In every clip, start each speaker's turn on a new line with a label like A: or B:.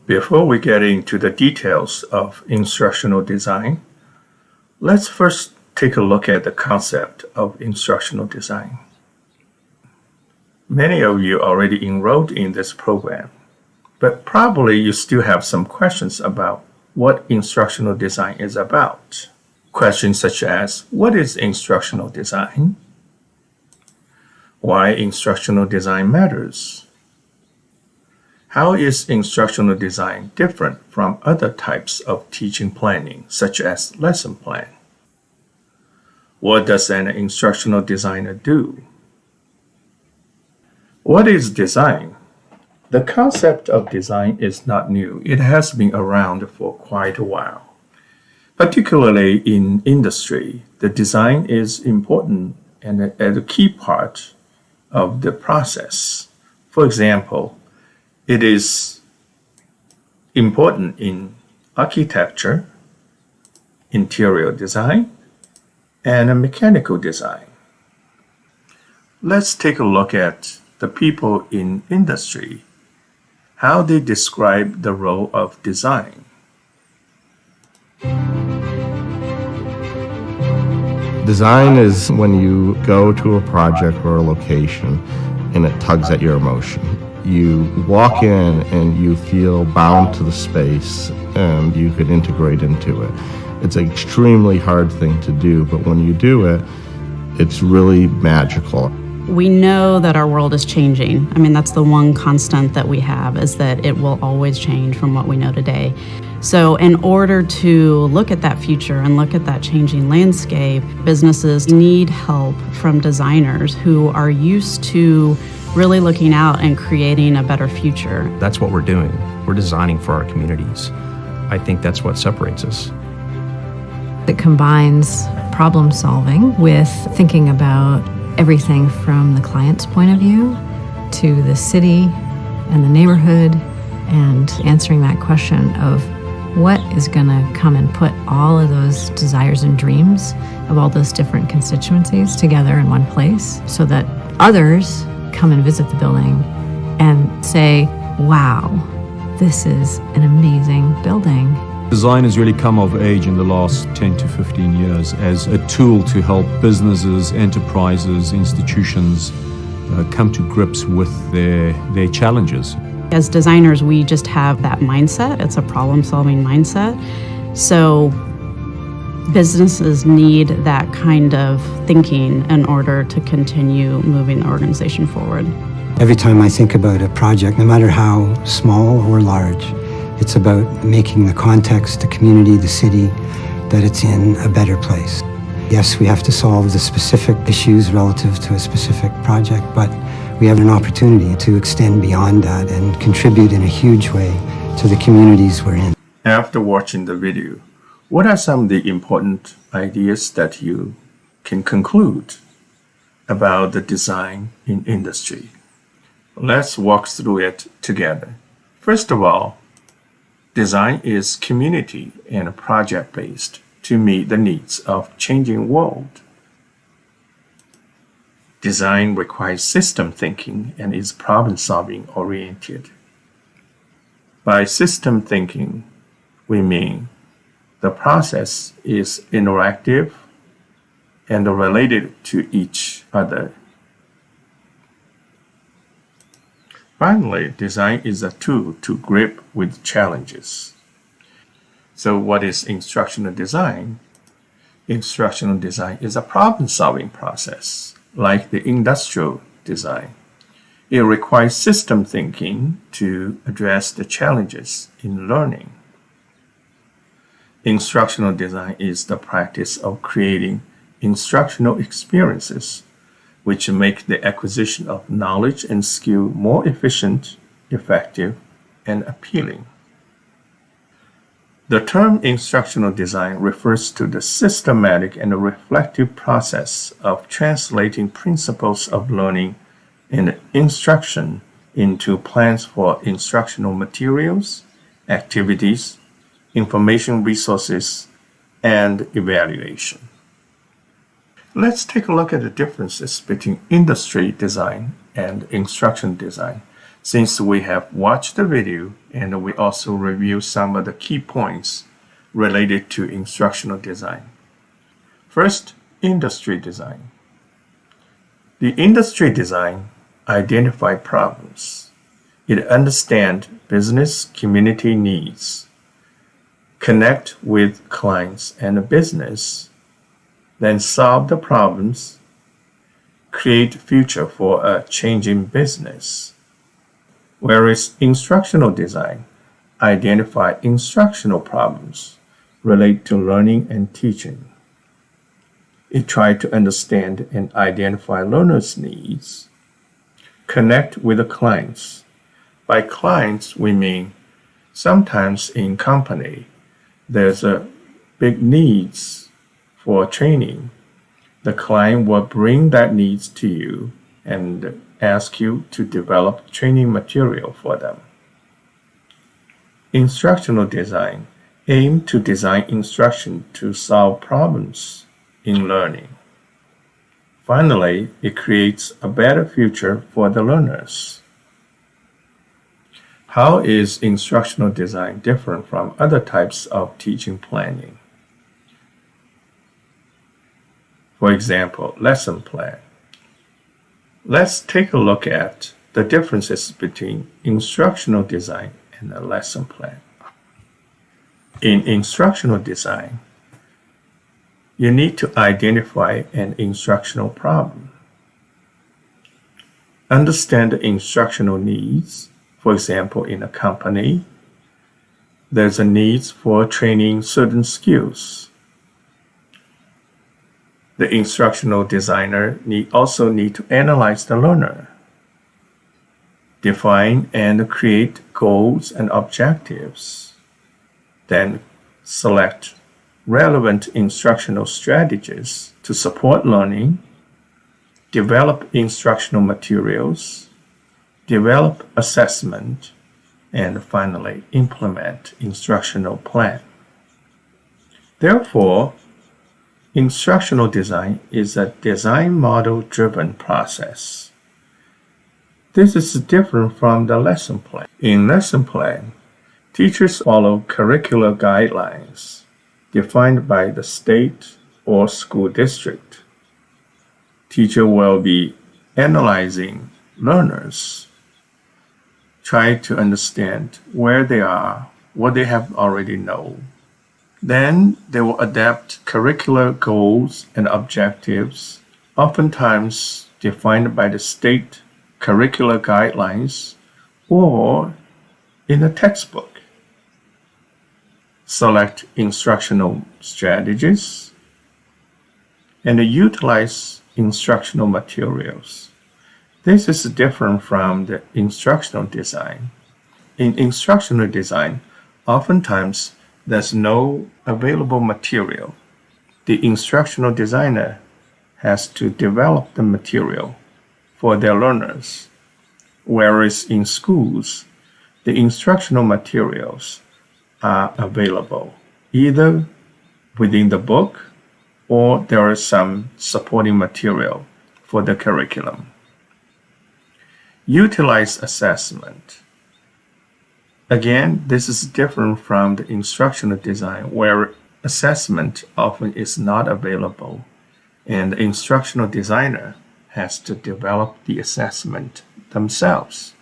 A: Before we get into the details of instructional design, let's first take a look at the concept of instructional design. Many of you already enrolled in this program, but probably you still have some questions about what instructional design is about. Questions such as, what is instructional design? Why instructional design matters? How is instructional design different from other types of teaching planning, such as lesson plan? What does an instructional designer do? What is design? The concept of design is not new. It has been around for quite a while. Particularly in industry, the design is important and a key part of the process. For example, it is important in architecture, interior design, and mechanical design. Let's take a look at the people in industry, how they describe the role of design.
B: Design is when you go to a project or a location and it tugs at your emotion. You walk in and you feel bound to the space and you could integrate into it. It's an extremely hard thing to do, but when you do it, it's really magical.
C: We know that our world is changing. I mean, that's the one constant that we have, is that it will always change from what we know today. So in order to look at that future and look at that changing landscape, businesses need help from designers who are used to really looking out and creating a better future.
D: That's what we're doing. We're designing for our communities. I think that's what separates us.
E: It combines problem solving with thinking about everything from the client's point of view to the city and the neighborhood, and answering that question of what is going to come and put all of those desires and dreams of all those different constituencies together in one place so that others come and visit the building and say, wow, this is an amazing building.
F: Design has really come of age in the last 10 to 15 years as a tool to help businesses, enterprises, institutions come to grips with their challenges.
C: As designers, we just have that mindset. It's a problem-solving mindset. So businesses need that kind of thinking in order to continue moving the organization forward.
G: Every time I think about a project, no matter how small or large, it's about making the context, the community, the city, that it's in a better place. Yes, we have to solve the specific issues relative to a specific project, but we have an opportunity to extend beyond that and contribute in a huge way to the communities we're in.
A: After watching the video, what are some of the important ideas that you can conclude about the design in industry? Let's walk through it together. First of all, design is community and project-based to meet the needs of changing world. Design requires system thinking and is problem-solving oriented. By system thinking, we mean the process is interactive and related to each other. Finally, design is a tool to grip with challenges. So what is instructional design? Instructional design is a problem-solving process, like the industrial design. It requires system thinking to address the challenges in learning. Instructional design is the practice of creating instructional experiences which make the acquisition of knowledge and skill more efficient, effective, and appealing. The term instructional design refers to the systematic and reflective process of translating principles of learning and instruction into plans for instructional materials, activities, information resources, and evaluation. Let's take a look at the differences between industry design and instruction design. Since we have watched the video and we also review some of the key points related to instructional design. First, industry design. The industry design identifies problems. It understands business community needs, connect with clients and business, then solve the problems, create future for a changing business. Whereas instructional design identify instructional problems relate to learning and teaching. It tries to understand and identify learners' needs, connect with the clients. By clients, we mean sometimes in company, there's a big needs for training. The client will bring that needs to you and ask you to develop training material for them. Instructional design aims to design instruction to solve problems in learning. Finally, it creates a better future for the learners. How is instructional design different from other types of teaching planning? For example, lesson plan. Let's take a look at the differences between instructional design and a lesson plan. In instructional design, you need to identify an instructional problem. Understand the instructional needs. For example, in a company, there's a need for training certain skills. The instructional designer also need to analyze the learner, define and create goals and objectives, then select relevant instructional strategies to support learning, develop instructional materials, develop assessment, and finally implement instructional plan. Therefore, instructional design is a design model-driven process. This is different from the lesson plan. In lesson plan, teachers follow curricular guidelines defined by the state or school district. Teacher will be analyzing learners, try to understand where they are, what they have already known. Then they will adapt curricular goals and objectives, oftentimes defined by the state curricular guidelines or in a textbook. Select instructional strategies and utilize instructional materials. This is different from the instructional design. In instructional design, oftentimes there's no available material. The instructional designer has to develop the material for their learners, whereas in schools, the instructional materials are available either within the book or there is some supporting material for the curriculum. Utilize assessment. Again, this is different from the instructional design where assessment often is not available and the instructional designer has to develop the assessment themselves.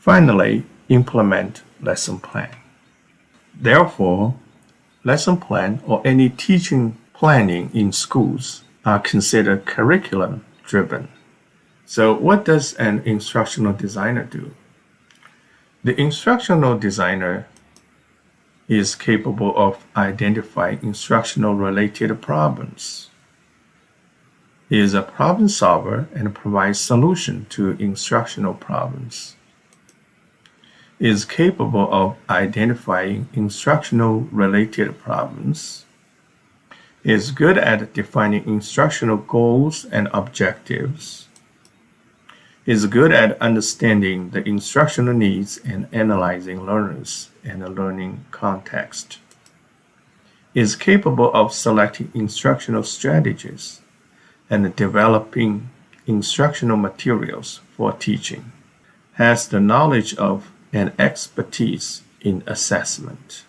A: Finally, implement lesson plan. Therefore, lesson plan or any teaching planning in schools are considered curriculum driven. So what does an instructional designer do? The instructional designer is capable of identifying instructional related problems. He is a problem solver and provides solution to instructional problems. He is capable of identifying instructional related problems. He is good at defining instructional goals and objectives. He is good at understanding the instructional needs and analyzing learners and the learning context. He is capable of selecting instructional strategies and developing instructional materials for teaching. has the knowledge of and expertise in assessment.